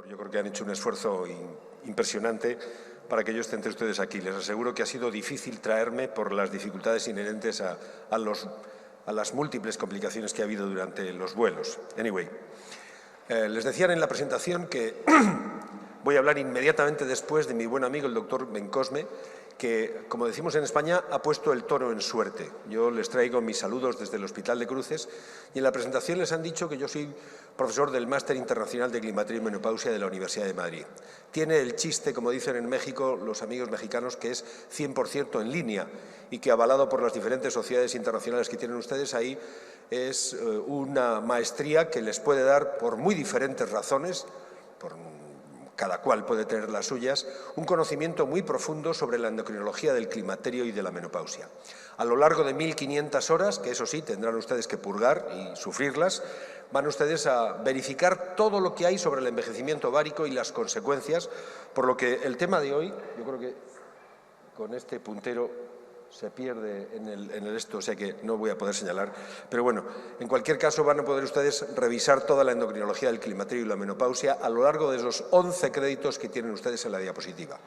Yo creo que han hecho un esfuerzo impresionante para que yo esté entre ustedes aquí. Les aseguro que ha sido difícil traerme por las dificultades inherentes a las múltiples complicaciones que ha habido durante los vuelos. Anyway, les decían en la presentación que voy a hablar inmediatamente después de mi buen amigo el doctor Bencosme, que, como decimos en España, ha puesto el toro en suerte. Yo les traigo mis saludos desde el Hospital de Cruces y en la presentación les han dicho que yo soy profesor del Máster Internacional de Climaterio y Menopausia de la Universidad de Madrid. Tiene el chiste, como dicen en México los amigos mexicanos, que es 100% en línea y que, avalado por las diferentes sociedades internacionales que tienen ustedes ahí, es una maestría que les puede dar, por muy diferentes razones, cada cual puede tener las suyas, un conocimiento muy profundo sobre la endocrinología del climaterio y de la menopausia. A lo largo de 1500 horas, que eso sí, tendrán ustedes que purgar y sufrirlas, van ustedes a verificar todo lo que hay sobre el envejecimiento ovárico y las consecuencias, por lo que el tema de hoy, yo creo que con este puntero se pierde en el esto, o sea que no voy a poder señalar. Pero bueno, en cualquier caso van a poder ustedes revisar toda la endocrinología del climaterio y la menopausia a lo largo de esos 11 créditos que tienen ustedes en la diapositiva.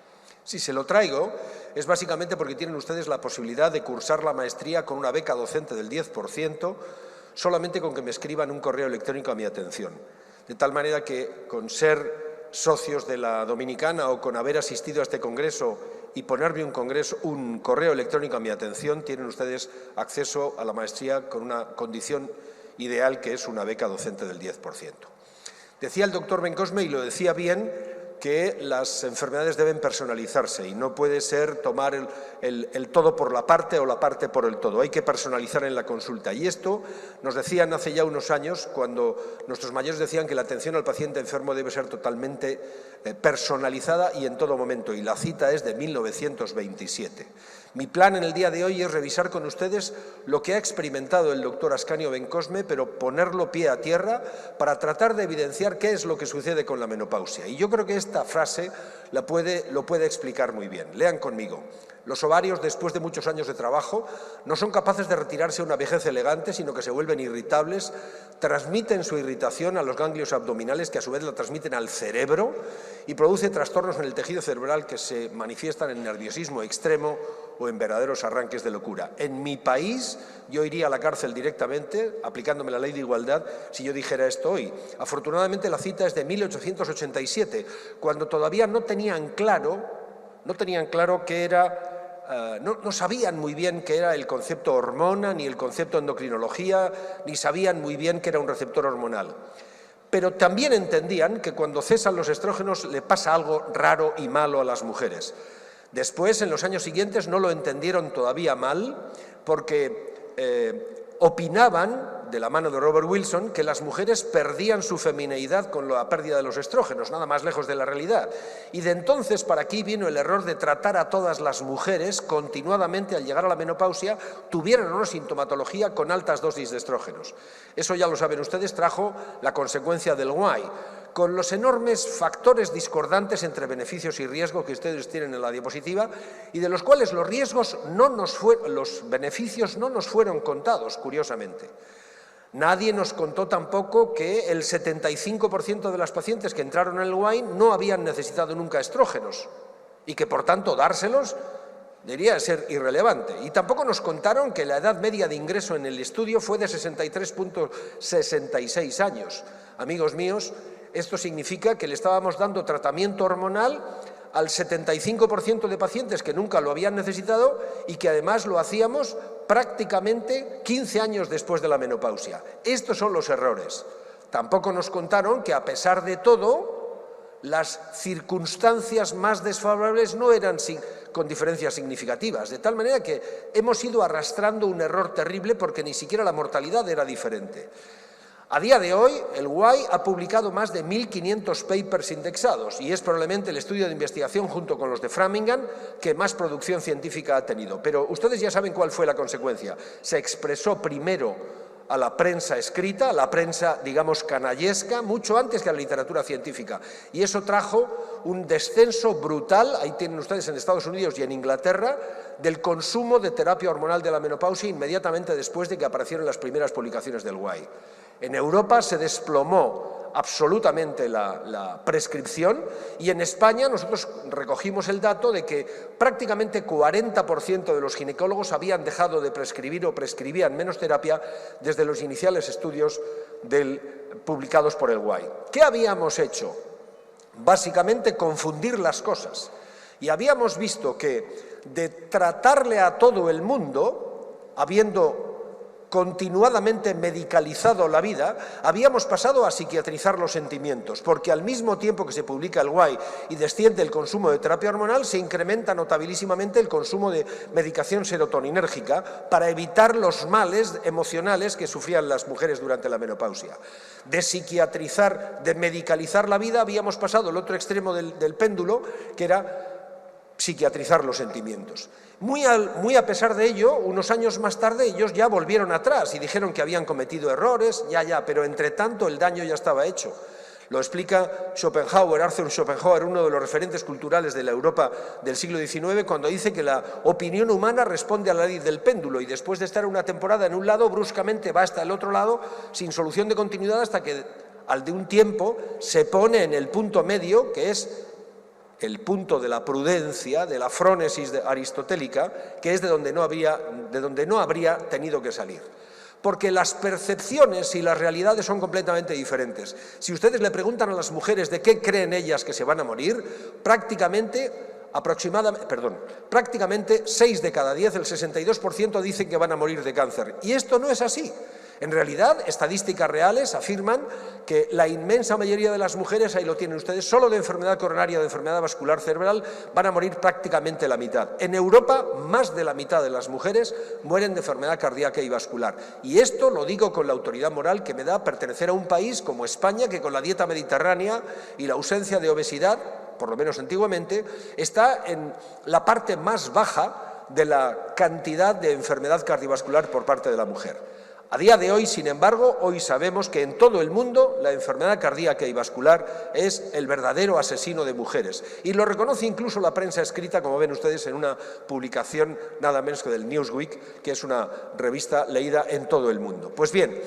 Si se lo traigo es básicamente porque tienen ustedes la posibilidad de cursar la maestría con una beca docente del 10%, solamente con que me escriban un correo electrónico a mi atención. De tal manera que con ser socios de la Dominicana o con haber asistido a este congreso y ponerme un correo electrónico a mi atención, tienen ustedes acceso a la maestría con una condición ideal, que es una beca docente del 10%. Decía el doctor Bencosme, y lo decía bien, que las enfermedades deben personalizarse y no puede ser tomar el todo por la parte o la parte por el todo. Hay que personalizar en la consulta. Y esto nos decían hace ya unos años, cuando nuestros mayores decían que la atención al paciente enfermo debe ser totalmente personalizada y en todo momento. Y la cita es de 1927. Mi plan en el día de hoy es revisar con ustedes lo que ha experimentado el doctor Ascanio Bencosme, pero ponerlo pie a tierra para tratar de evidenciar qué es lo que sucede con la menopausia. Y yo creo que esta frase lo puede explicar muy bien. Lean conmigo. Los ovarios, después de muchos años de trabajo, no son capaces de retirarse a una vejez elegante, sino que se vuelven irritables, transmiten su irritación a los ganglios abdominales, que a su vez la transmiten al cerebro, y produce trastornos en el tejido cerebral que se manifiestan en nerviosismo extremo o en verdaderos arranques de locura. En mi país yo iría a la cárcel directamente, aplicándome la ley de igualdad, si yo dijera esto hoy. Afortunadamente la cita es de 1887, cuando todavía no tenían claro qué era. No sabían muy bien qué era el concepto hormona, ni el concepto endocrinología, ni sabían muy bien qué era un receptor hormonal. Pero también entendían que cuando cesan los estrógenos le pasa algo raro y malo a las mujeres. Después, en los años siguientes, no lo entendieron todavía mal, porque opinaban, de la mano de Robert Wilson, que las mujeres perdían su femineidad con la pérdida de los estrógenos, nada más lejos de la realidad. Y de entonces para aquí vino el error de tratar a todas las mujeres continuadamente, al llegar a la menopausia, tuvieran una sintomatología con altas dosis de estrógenos. Eso ya lo saben ustedes, trajo la consecuencia del Y, con los enormes factores discordantes entre beneficios y riesgos que ustedes tienen en la diapositiva, y de los cuales los beneficios no nos fueron contados, curiosamente. Nadie nos contó tampoco que el 75% de las pacientes que entraron en el Y no habían necesitado nunca estrógenos y que, por tanto, dárselos debería ser irrelevante. Y tampoco nos contaron que la edad media de ingreso en el estudio fue de 63,66 años. Amigos míos, esto significa que le estábamos dando tratamiento hormonal al 75% de pacientes que nunca lo habían necesitado y que además lo hacíamos prácticamente 15 años después de la menopausia. Estos son los errores. Tampoco nos contaron que, a pesar de todo, las circunstancias más desfavorables no eran con diferencias significativas, de tal manera que hemos ido arrastrando un error terrible porque ni siquiera la mortalidad era diferente. A día de hoy, el Y ha publicado más de 1.500 papers indexados y es probablemente el estudio de investigación, junto con los de Framingham, que más producción científica ha tenido. Pero ustedes ya saben cuál fue la consecuencia. Se expresó primero a la prensa escrita, a la prensa, digamos, canallesca, mucho antes que a la literatura científica. Y eso trajo un descenso brutal, ahí tienen ustedes en Estados Unidos y en Inglaterra, del consumo de terapia hormonal de la menopausia inmediatamente después de que aparecieron las primeras publicaciones del Y. En Europa se desplomó absolutamente la prescripción, y en España nosotros recogimos el dato de que prácticamente 40% de los ginecólogos habían dejado de prescribir o prescribían menos terapia desde los iniciales estudios publicados por el WAI. ¿Qué habíamos hecho? Básicamente confundir las cosas. Y habíamos visto que de tratarle a todo el mundo, habiendo continuadamente medicalizado la vida, habíamos pasado a psiquiatrizar los sentimientos, porque al mismo tiempo que se publica el WAI y desciende el consumo de terapia hormonal, se incrementa notabilísimamente el consumo de medicación serotoninérgica para evitar los males emocionales que sufrían las mujeres durante la menopausia. De psiquiatrizar, de medicalizar la vida, habíamos pasado al otro extremo del péndulo, que era psiquiatrizar los sentimientos. Muy a pesar de ello, unos años más tarde, ellos ya volvieron atrás y dijeron que habían cometido errores, pero entre tanto el daño ya estaba hecho. Lo explica Schopenhauer, Arthur Schopenhauer, uno de los referentes culturales de la Europa del siglo XIX, cuando dice que la opinión humana responde a la ley del péndulo y después de estar una temporada en un lado, bruscamente va hasta el otro lado sin solución de continuidad hasta que al de un tiempo se pone en el punto medio, que es el punto de la prudencia, de la frónesis aristotélica, que es de donde no habría tenido que salir. Porque las percepciones y las realidades son completamente diferentes. Si ustedes le preguntan a las mujeres de qué creen ellas que se van a morir, prácticamente 6 de cada 10, el 62%, dicen que van a morir de cáncer. Y esto no es así. En realidad, estadísticas reales afirman que la inmensa mayoría de las mujeres, ahí lo tienen ustedes, solo de enfermedad coronaria o de enfermedad vascular cerebral van a morir prácticamente la mitad. En Europa, más de la mitad de las mujeres mueren de enfermedad cardíaca y vascular. Y esto lo digo con la autoridad moral que me da pertenecer a un país como España, que con la dieta mediterránea y la ausencia de obesidad, por lo menos antiguamente, está en la parte más baja de la cantidad de enfermedad cardiovascular por parte de la mujer. A día de hoy, sin embargo, hoy sabemos que en todo el mundo la enfermedad cardíaca y vascular es el verdadero asesino de mujeres. Y lo reconoce incluso la prensa escrita, como ven ustedes, en una publicación nada menos que del Newsweek, que es una revista leída en todo el mundo. Pues bien,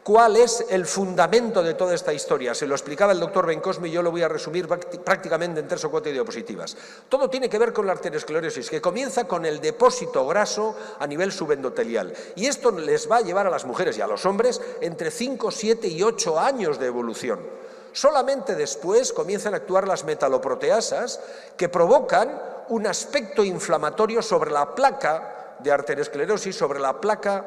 ¿cuál es el fundamento de toda esta historia? Se lo explicaba el doctor Bencosme y yo lo voy a resumir prácticamente en 3 o 4 diapositivas. Todo tiene que ver con la arteriosclerosis, que comienza con el depósito graso a nivel subendotelial. Y esto les va a llevar a las mujeres y a los hombres entre 5, 7 y 8 años de evolución. Solamente después comienzan a actuar las metaloproteasas que provocan un aspecto inflamatorio sobre la placa de arteriosclerosis, sobre la placa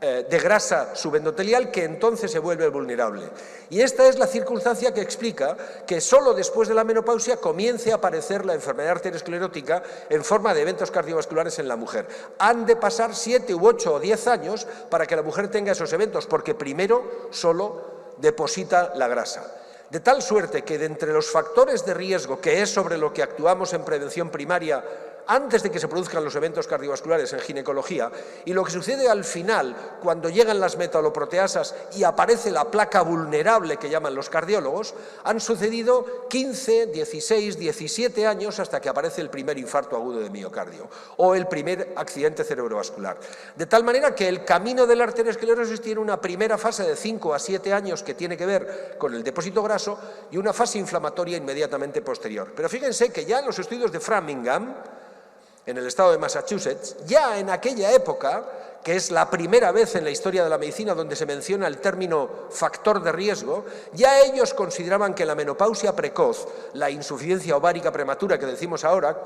de grasa subendotelial, que entonces se vuelve vulnerable. Y esta es la circunstancia que explica que solo después de la menopausia comience a aparecer la enfermedad arteriosclerótica en forma de eventos cardiovasculares en la mujer. Han de pasar 7 u 8 o 10 años para que la mujer tenga esos eventos, porque primero solo deposita la grasa. De tal suerte que de entre los factores de riesgo, que es sobre lo que actuamos en prevención primaria antes de que se produzcan los eventos cardiovasculares en ginecología, y lo que sucede al final, cuando llegan las metaloproteasas y aparece la placa vulnerable que llaman los cardiólogos, han sucedido 15, 16, 17 años hasta que aparece el primer infarto agudo de miocardio o el primer accidente cerebrovascular. De tal manera que el camino de la arteriosclerosis tiene una primera fase de 5 a 7 años que tiene que ver con el depósito graso y una fase inflamatoria inmediatamente posterior. Pero fíjense que ya en los estudios de Framingham, en el estado de Massachusetts, ya en aquella época, que es la primera vez en la historia de la medicina donde se menciona el término factor de riesgo, ya ellos consideraban que la menopausia precoz, la insuficiencia ovárica prematura que decimos ahora,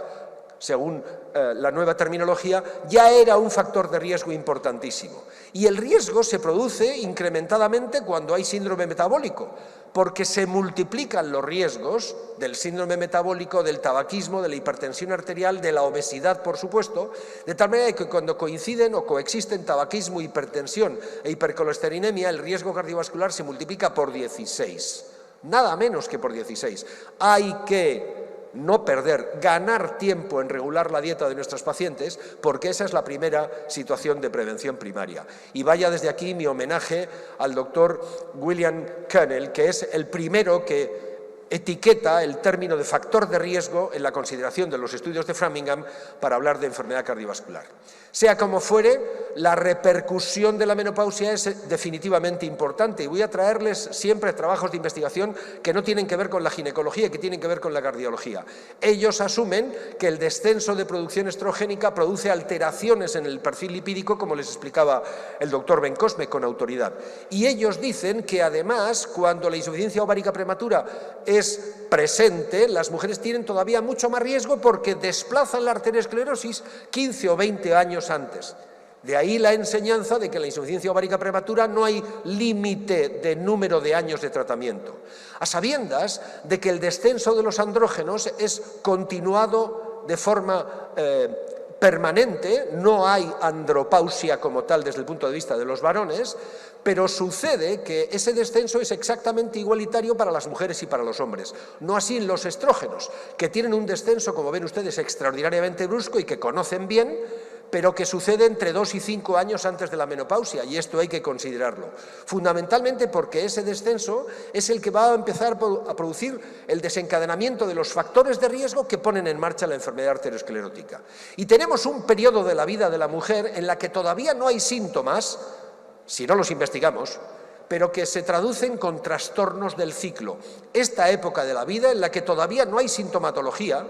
según la nueva terminología, ya era un factor de riesgo importantísimo. Y el riesgo se produce incrementadamente cuando hay síndrome metabólico, porque se multiplican los riesgos del síndrome metabólico, del tabaquismo, de la hipertensión arterial, de la obesidad, por supuesto, de tal manera que cuando coinciden o coexisten tabaquismo, hipertensión e hipercolesterinemia, el riesgo cardiovascular se multiplica por 16, nada menos que por 16. Hay que no perder, ganar tiempo en regular la dieta de nuestros pacientes, porque esa es la primera situación de prevención primaria. Y vaya desde aquí mi homenaje al doctor William Connell, que es el primero que etiqueta el término de factor de riesgo en la consideración de los estudios de Framingham para hablar de enfermedad cardiovascular. Sea como fuere, la repercusión de la menopausia es definitivamente importante y voy a traerles siempre trabajos de investigación que no tienen que ver con la ginecología, que tienen que ver con la cardiología. Ellos asumen que el descenso de producción estrogénica produce alteraciones en el perfil lipídico, como les explicaba el doctor Bencosme con autoridad. Y ellos dicen que además, cuando la insuficiencia ovárica prematura es presente, las mujeres tienen todavía mucho más riesgo porque desplazan la arteriosclerosis 15 o 20 años antes. De ahí la enseñanza de que en la insuficiencia ovárica prematura no hay límite de número de años de tratamiento, a sabiendas de que el descenso de los andrógenos es continuado de forma permanente, no hay andropausia como tal desde el punto de vista de los varones, pero sucede que ese descenso es exactamente igualitario para las mujeres y para los hombres. No así en los estrógenos, que tienen un descenso, como ven ustedes, extraordinariamente brusco y que conocen bien, pero que sucede entre 2 y 5 años antes de la menopausia, y esto hay que considerarlo. Fundamentalmente porque ese descenso es el que va a empezar a producir el desencadenamiento de los factores de riesgo que ponen en marcha la enfermedad arteriosclerótica. Y tenemos un periodo de la vida de la mujer en la que todavía no hay síntomas, si no los investigamos, pero que se traducen con trastornos del ciclo. Esta época de la vida en la que todavía no hay sintomatología,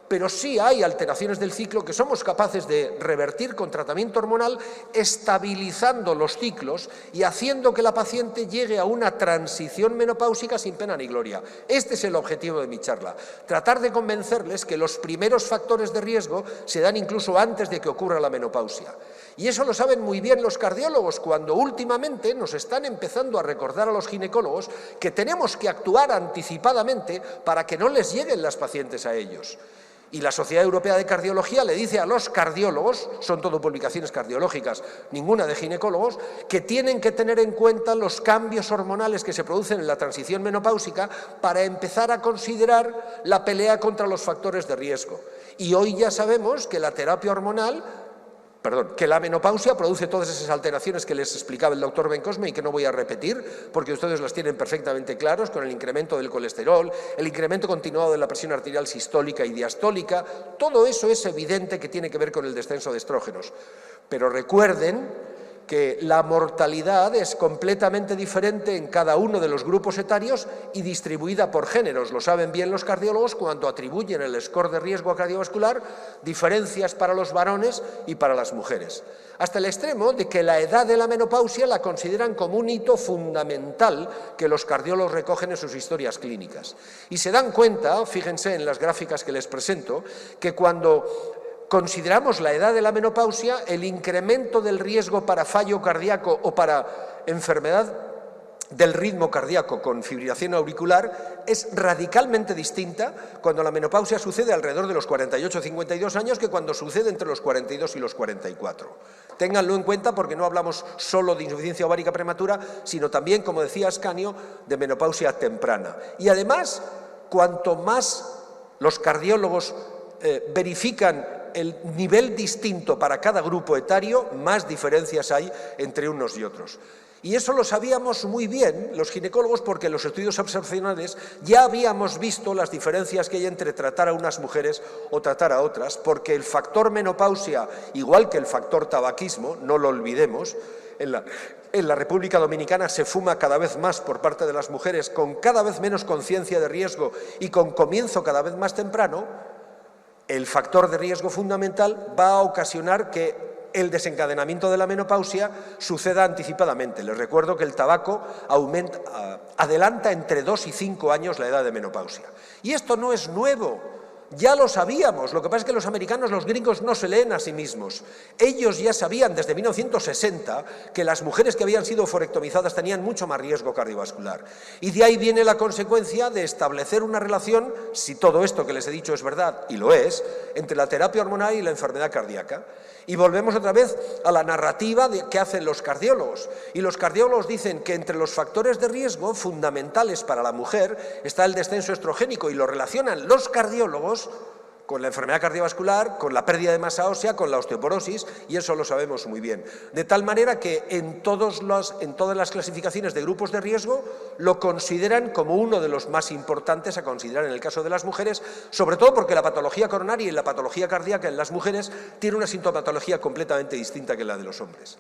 pero sí hay alteraciones del ciclo que somos capaces de revertir con tratamiento hormonal, estabilizando los ciclos y haciendo que la paciente llegue a una transición menopáusica sin pena ni gloria. Este es el objetivo de mi charla, tratar de convencerles que los primeros factores de riesgo se dan incluso antes de que ocurra la menopausia. Y eso lo saben muy bien los cardiólogos, cuando últimamente nos están empezando a recordar a los ginecólogos que tenemos que actuar anticipadamente para que no les lleguen las pacientes a ellos. Y la Sociedad Europea de Cardiología le dice a los cardiólogos, son todo publicaciones cardiológicas, ninguna de ginecólogos, que tienen que tener en cuenta los cambios hormonales que se producen en la transición menopáusica para empezar a considerar la pelea contra los factores de riesgo. Y hoy ya sabemos que la terapia hormonal, que la menopausia produce todas esas alteraciones que les explicaba el doctor Bencosme y que no voy a repetir porque ustedes las tienen perfectamente claros, con el incremento del colesterol, el incremento continuado de la presión arterial sistólica y diastólica. Todo eso es evidente que tiene que ver con el descenso de estrógenos. Pero recuerden que la mortalidad es completamente diferente en cada uno de los grupos etarios y distribuida por géneros. Lo saben bien los cardiólogos cuando atribuyen el score de riesgo cardiovascular, diferencias para los varones y para las mujeres. Hasta el extremo de que la edad de la menopausia la consideran como un hito fundamental que los cardiólogos recogen en sus historias clínicas. Y se dan cuenta, fíjense en las gráficas que les presento, que cuando consideramos la edad de la menopausia, el incremento del riesgo para fallo cardíaco o para enfermedad del ritmo cardíaco con fibrilación auricular es radicalmente distinta cuando la menopausia sucede alrededor de los 48 o 52 años que cuando sucede entre los 42 y los 44. Ténganlo en cuenta porque no hablamos solo de insuficiencia ovárica prematura, sino también, como decía Ascanio, de menopausia temprana. Y además, cuanto más los cardiólogos verifican el nivel distinto para cada grupo etario, más diferencias hay entre unos y otros. Y eso lo sabíamos muy bien los ginecólogos porque en los estudios observacionales ya habíamos visto las diferencias que hay entre tratar a unas mujeres o tratar a otras, porque el factor menopausia, igual que el factor tabaquismo, no lo olvidemos, en la República Dominicana se fuma cada vez más por parte de las mujeres con cada vez menos conciencia de riesgo y con comienzo cada vez más temprano. El factor de riesgo fundamental va a ocasionar que el desencadenamiento de la menopausia suceda anticipadamente. Les recuerdo que el tabaco adelanta entre 2 y 5 años la edad de menopausia. Y esto no es nuevo, ya lo sabíamos. Lo que pasa es que los americanos, los gringos, no se leen a sí mismos. Ellos ya sabían desde 1960 que las mujeres que habían sido forectomizadas tenían mucho más riesgo cardiovascular. Y de ahí viene la consecuencia de establecer una relación, si todo esto que les he dicho es verdad, y lo es, entre la terapia hormonal y la enfermedad cardíaca. Y volvemos otra vez a la narrativa que hacen los cardiólogos. Y los cardiólogos dicen que entre los factores de riesgo fundamentales para la mujer está el descenso estrogénico y lo relacionan los cardiólogos con la enfermedad cardiovascular, con la pérdida de masa ósea, con la osteoporosis, y eso lo sabemos muy bien. De tal manera que en todas las clasificaciones de grupos de riesgo lo consideran como uno de los más importantes a considerar en el caso de las mujeres, sobre todo porque la patología coronaria y la patología cardíaca en las mujeres tiene una sintomatología completamente distinta que la de los hombres.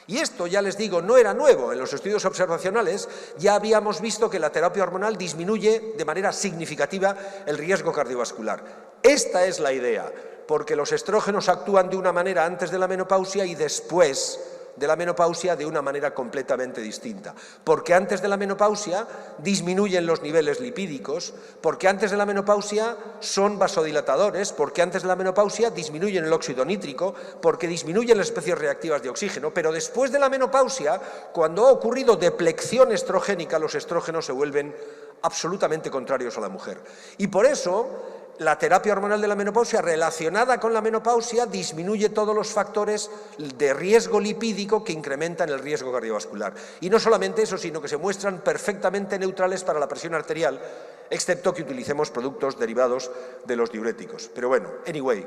Y esto, ya les digo, no era nuevo. En los estudios observacionales ya habíamos visto que la terapia hormonal disminuye de manera significativa el riesgo cardiovascular. Esta es la idea, porque los estrógenos actúan de una manera antes de la menopausia y después de la menopausia de una manera completamente distinta. Porque antes de la menopausia disminuyen los niveles lipídicos, porque antes de la menopausia son vasodilatadores, porque antes de la menopausia disminuyen el óxido nítrico, porque disminuyen las especies reactivas de oxígeno, pero después de la menopausia, cuando ha ocurrido deplección estrogénica, los estrógenos se vuelven absolutamente contrarios a la mujer. Y por eso la terapia hormonal de la menopausia relacionada con la menopausia disminuye todos los factores de riesgo lipídico que incrementan el riesgo cardiovascular. Y no solamente eso, sino que se muestran perfectamente neutrales para la presión arterial, excepto que utilicemos productos derivados de los diuréticos. Pero bueno, anyway,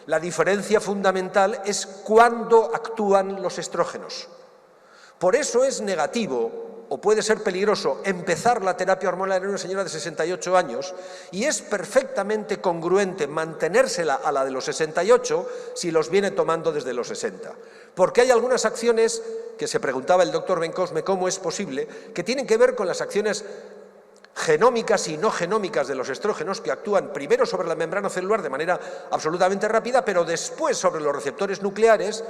la diferencia fundamental es cuándo actúan los estrógenos. Por eso es negativo o puede ser peligroso empezar la terapia hormonal en una señora de 68 años y es perfectamente congruente mantenérsela a la de los 68 si los viene tomando desde los 60. Porque hay algunas acciones, que se preguntaba el doctor Bencosme cómo es posible, que tienen que ver con las acciones genómicas y no genómicas de los estrógenos que actúan primero sobre la membrana celular de manera absolutamente rápida, pero después sobre los receptores nucleares,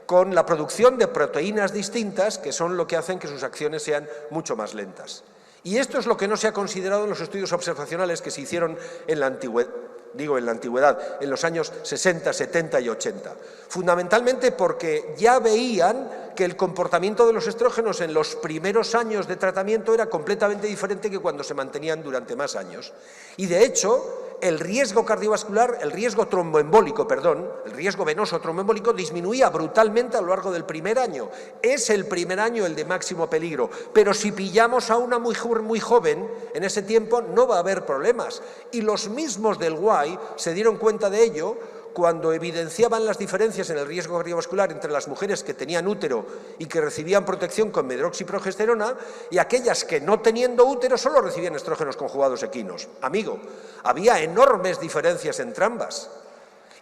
con la producción de proteínas distintas que son lo que hacen que sus acciones sean mucho más lentas. Y esto es lo que no se ha considerado en los estudios observacionales que se hicieron en la antigüedad, en los años 60, 70 y 80. Fundamentalmente porque ya veían que el comportamiento de los estrógenos en los primeros años de tratamiento era completamente diferente que cuando se mantenían durante más años. Y de hecho, el riesgo cardiovascular, el riesgo tromboembólico, perdón, el riesgo venoso tromboembólico disminuía brutalmente a lo largo del primer año. Es el primer año el de máximo peligro, pero si pillamos a una muy joven en ese tiempo no va a haber problemas. Y los mismos del WAI se dieron cuenta de ello cuando evidenciaban las diferencias en el riesgo cardiovascular entre las mujeres que tenían útero y que recibían protección con medroxiprogesterona y aquellas que no teniendo útero solo recibían estrógenos conjugados equinos. Amigo, había enormes diferencias entre ambas.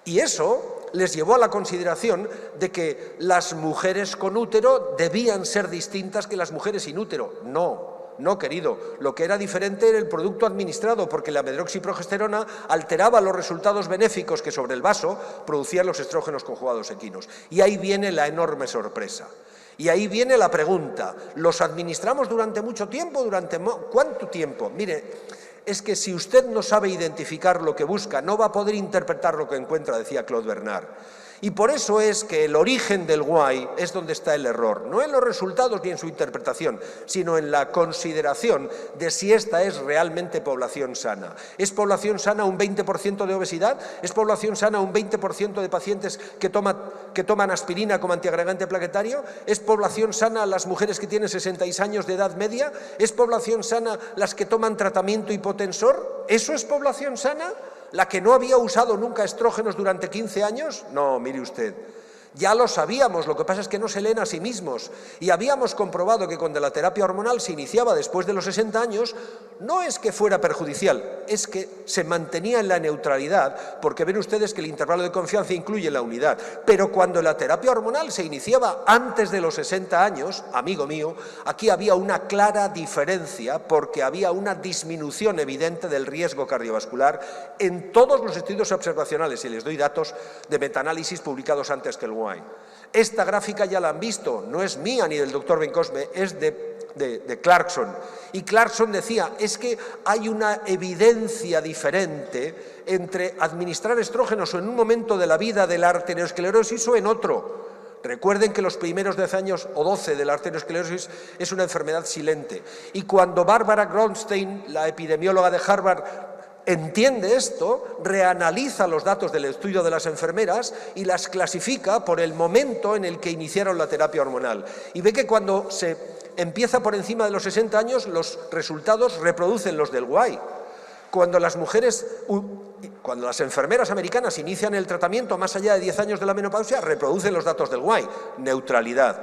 Y eso les llevó a la consideración de que las mujeres con útero debían ser distintas que las mujeres sin útero. No, querido, lo que era diferente era el producto administrado, porque la medroxiprogesterona alteraba los resultados benéficos que sobre el vaso producían los estrógenos conjugados equinos. Y ahí viene la enorme sorpresa. Y ahí viene la pregunta, ¿los administramos durante mucho tiempo? ¿Cuánto tiempo? Mire, es que si usted no sabe identificar lo que busca, no va a poder interpretar lo que encuentra, decía Claude Bernard. Y por eso es que el origen del WAI es donde está el error, no en los resultados ni en su interpretación, sino en la consideración de si esta es realmente población sana. ¿Es población sana un 20% de obesidad? ¿Es población sana un 20% de pacientes que toman aspirina como antiagregante plaquetario? ¿Es población sana las mujeres que tienen 66 años de edad media? ¿Es población sana las que toman tratamiento hipotensor? ¿Eso es población sana? ¿La que no había usado nunca estrógenos durante 15 años? No, mire usted, ya lo sabíamos, lo que pasa es que no se leen a sí mismos. Y habíamos comprobado que cuando la terapia hormonal se iniciaba después de los 60 años, no es que fuera perjudicial, es que se mantenía en la neutralidad, porque ven ustedes que el intervalo de confianza incluye la unidad. Pero cuando la terapia hormonal se iniciaba antes de los 60 años, amigo mío, aquí había una clara diferencia porque había una disminución evidente del riesgo cardiovascular en todos los estudios observacionales, y les doy datos de metaanálisis publicados antes que el WAI. Esta gráfica ya la han visto, no es mía ni del doctor Bencosme, es de Clarkson. Y Clarkson decía, es que hay una evidencia diferente entre administrar estrógenos en un momento de la vida de la arteriosclerosis o en otro. Recuerden que los primeros 10 años o 12 de la arteriosclerosis es una enfermedad silente. Y cuando Barbara Goldstein, la epidemióloga de Harvard, entiende esto, reanaliza los datos del estudio de las enfermeras y las clasifica por el momento en el que iniciaron la terapia hormonal. Y ve que cuando se empieza por encima de los 60 años, los resultados reproducen los del WAI. Cuando las enfermeras americanas inician el tratamiento más allá de 10 años de la menopausia, reproducen los datos del WAI, neutralidad.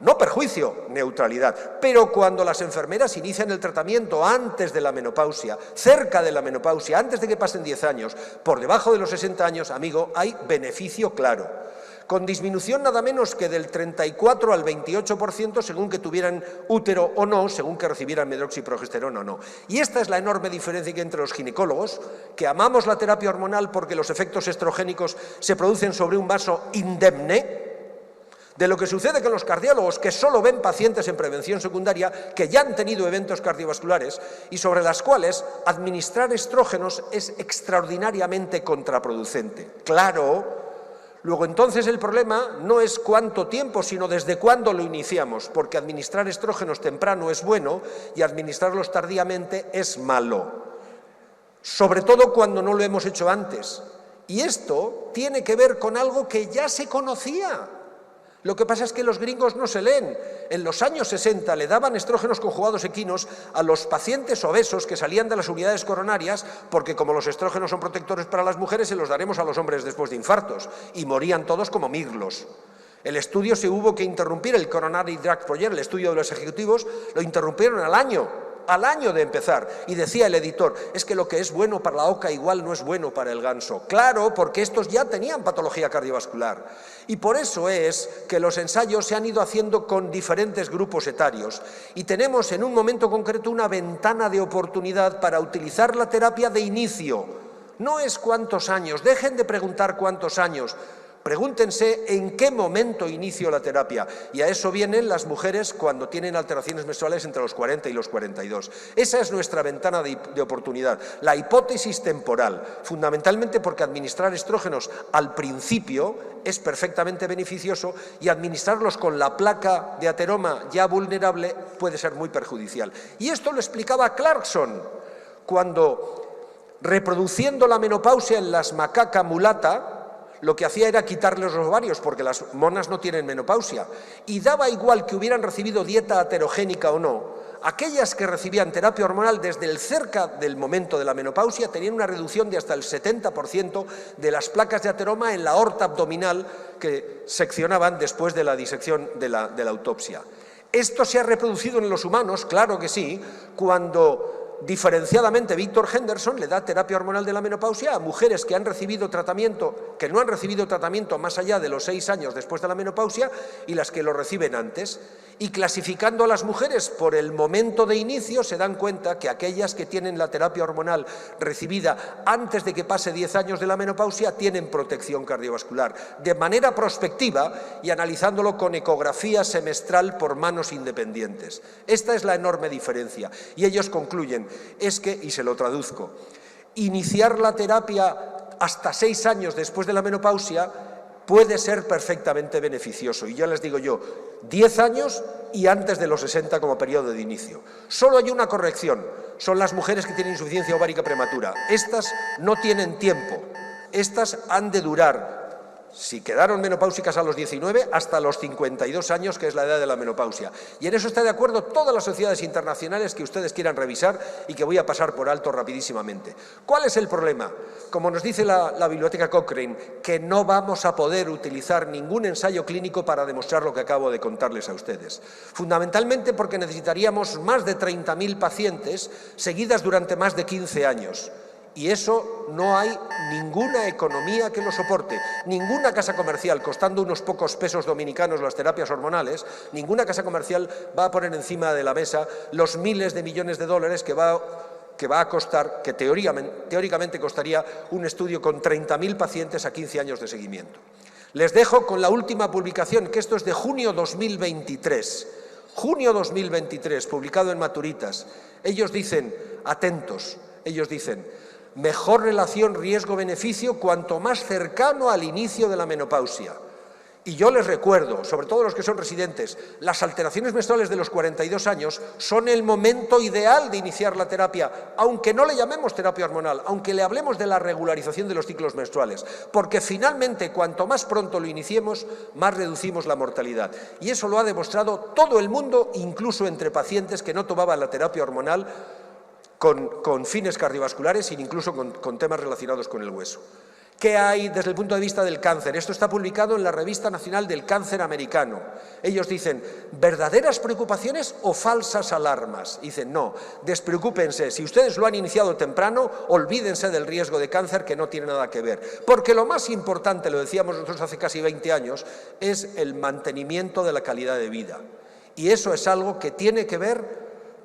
No perjuicio, neutralidad. Pero cuando las enfermeras inician el tratamiento antes de la menopausia, cerca de la menopausia, antes de que pasen 10 años, por debajo de los 60 años, amigo, hay beneficio claro. Con disminución nada menos que del 34 al 28% según que tuvieran útero o no, según que recibieran medroxiprogesterona o no. Y esta es la enorme diferencia que hay entre los ginecólogos, que amamos la terapia hormonal porque los efectos estrogénicos se producen sobre un vaso indemne, de lo que sucede con los cardiólogos, que solo ven pacientes en prevención secundaria que ya han tenido eventos cardiovasculares y sobre las cuales administrar estrógenos es extraordinariamente contraproducente. Claro. Luego, entonces, el problema no es cuánto tiempo, sino desde cuándo lo iniciamos, porque administrar estrógenos temprano es bueno y administrarlos tardíamente es malo, sobre todo cuando no lo hemos hecho antes. Y esto tiene que ver con algo que ya se conocía. Lo que pasa es que los gringos no se leen. En los años 60 le daban estrógenos conjugados equinos a los pacientes obesos que salían de las unidades coronarias porque como los estrógenos son protectores para las mujeres, se los daremos a los hombres después de infartos. Y morían todos como mirlos. El estudio se hubo que interrumpir, el Coronary Drug Project, el estudio de los ejecutivos, lo interrumpieron al año de empezar. Y decía el editor, es que lo que es bueno para la oca igual no es bueno para el ganso. Claro, porque estos ya tenían patología cardiovascular. Y por eso es que los ensayos se han ido haciendo con diferentes grupos etarios. Y tenemos en un momento concreto una ventana de oportunidad para utilizar la terapia de inicio. No es cuántos años, dejen de preguntar cuántos años. Pregúntense en qué momento inicio la terapia, y a eso vienen las mujeres cuando tienen alteraciones menstruales entre los 40 y los 42. Esa es nuestra ventana de oportunidad, la hipótesis temporal, fundamentalmente porque administrar estrógenos al principio es perfectamente beneficioso y administrarlos con la placa de ateroma ya vulnerable puede ser muy perjudicial. Y esto lo explicaba Clarkson cuando, reproduciendo la menopausia en las macaca mulata, lo que hacía era quitarles los ovarios, porque las monas no tienen menopausia, y daba igual que hubieran recibido dieta aterogénica o no, aquellas que recibían terapia hormonal desde el cerca del momento de la menopausia tenían una reducción de hasta el 70% de las placas de ateroma en la aorta abdominal que seccionaban después de la disección de la autopsia. ¿Esto se ha reproducido en los humanos? Claro que sí, cuando diferenciadamente Víctor Henderson le da terapia hormonal de la menopausia a mujeres que han recibido tratamiento, que no han recibido tratamiento más allá de los 6 años después de la menopausia y las que lo reciben antes. Y clasificando a las mujeres por el momento de inicio se dan cuenta que aquellas que tienen la terapia hormonal recibida antes de que pase 10 años de la menopausia tienen protección cardiovascular, de manera prospectiva y analizándolo con ecografía semestral por manos independientes. Esta es la enorme diferencia. Y ellos concluyen, es que, y se lo traduzco, iniciar la terapia hasta 6 años después de la menopausia puede ser perfectamente beneficioso. Y ya les digo yo, 10 años y antes de los 60 como periodo de inicio. Solo hay una corrección, son las mujeres que tienen insuficiencia ovárica prematura. Estas no tienen tiempo, estas han de durar, si quedaron menopáusicas a los 19, hasta los 52 años, que es la edad de la menopausia. Y en eso está de acuerdo todas las sociedades internacionales que ustedes quieran revisar y que voy a pasar por alto rapidísimamente. ¿Cuál es el problema? Como nos dice la Biblioteca Cochrane, que no vamos a poder utilizar ningún ensayo clínico para demostrar lo que acabo de contarles a ustedes. Fundamentalmente porque necesitaríamos más de 30.000 pacientes seguidas durante más de 15 años. Y eso no hay ninguna economía que lo soporte, ninguna casa comercial, costando unos pocos pesos dominicanos las terapias hormonales, ninguna casa comercial va a poner encima de la mesa los miles de millones de dólares que va a costar, que teóricamente costaría un estudio con 30.000 pacientes a 15 años de seguimiento. Les dejo con la última publicación, que esto es de junio 2023. Junio 2023, publicado en Maturitas. Ellos dicen, atentos, ellos dicen, mejor relación riesgo-beneficio cuanto más cercano al inicio de la menopausia. Y yo les recuerdo, sobre todo los que son residentes, las alteraciones menstruales de los 42 años son el momento ideal de iniciar la terapia, aunque no le llamemos terapia hormonal, aunque le hablemos de la regularización de los ciclos menstruales, porque finalmente cuanto más pronto lo iniciemos, más reducimos la mortalidad. Y eso lo ha demostrado todo el mundo, incluso entre pacientes que no tomaban la terapia hormonal, con fines cardiovasculares e incluso con temas relacionados con el hueso. ¿Qué hay desde el punto de vista del cáncer? Esto está publicado en la Revista Nacional del Cáncer Americano. Ellos dicen, ¿verdaderas preocupaciones o falsas alarmas? Dicen, no, despreocúpense. Si ustedes lo han iniciado temprano, olvídense del riesgo de cáncer, que no tiene nada que ver. Porque lo más importante, lo decíamos nosotros hace casi 20 años, es el mantenimiento de la calidad de vida. Y eso es algo que tiene que ver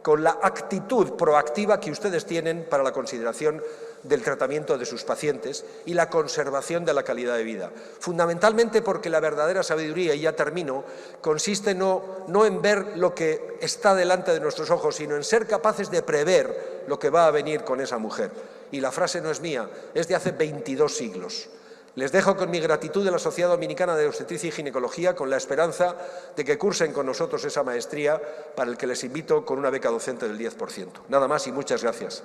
con la actitud proactiva que ustedes tienen para la consideración del tratamiento de sus pacientes y la conservación de la calidad de vida. Fundamentalmente porque la verdadera sabiduría, y ya termino, consiste no en ver lo que está delante de nuestros ojos, sino en ser capaces de prever lo que va a venir con esa mujer. Y la frase no es mía, es de hace 22 siglos. Les dejo con mi gratitud de la Sociedad Dominicana de Obstetricia y Ginecología, con la esperanza de que cursen con nosotros esa maestría, para el que les invito con una beca docente del 10%. Nada más y muchas gracias.